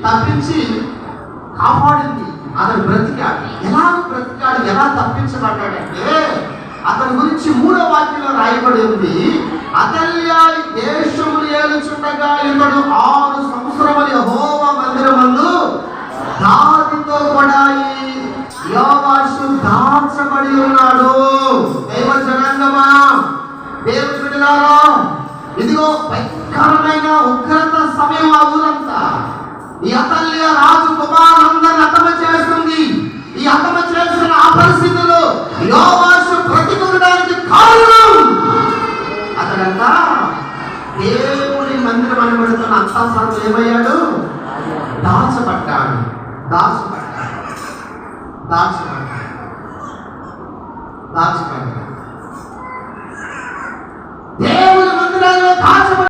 తప్పించి కాపాడింది. అతను బ్రతికాడు. ఎలా తప్పించబడ్డాడంటే అతని గురించి 3వ వాక్యంలో రాయబడి ఉంది, అతల్య దేశములు ఏలుచుండగా ఇతడు 6 సంవత్సరములు యెహోవా మందిరమందు దావీదుతో కూడా యోవాషు దాచబడి ఉన్నాడు. దైవ జనాంగమా, దేవుని బిడ్డలారా, ఇదిగో భయంకరమైన ఉగ్రత సమయం ఆ ఊరంతా. ఈ అతల్య రాజు కుమారులందరినీ హతమ చేస్తుంది. ఈ హతమ చేసిన ఆ పరిస్థితుల్లో యోవాషు బ్రతికడానికి కారణం అతడంతా దేవుని మందిరం అనబడుతున్న అంతఃపురం ఏమయ్యాడు? దాచబడ్డాడు. దేవుని మందిరాల్లో దాచబడ్డాడు.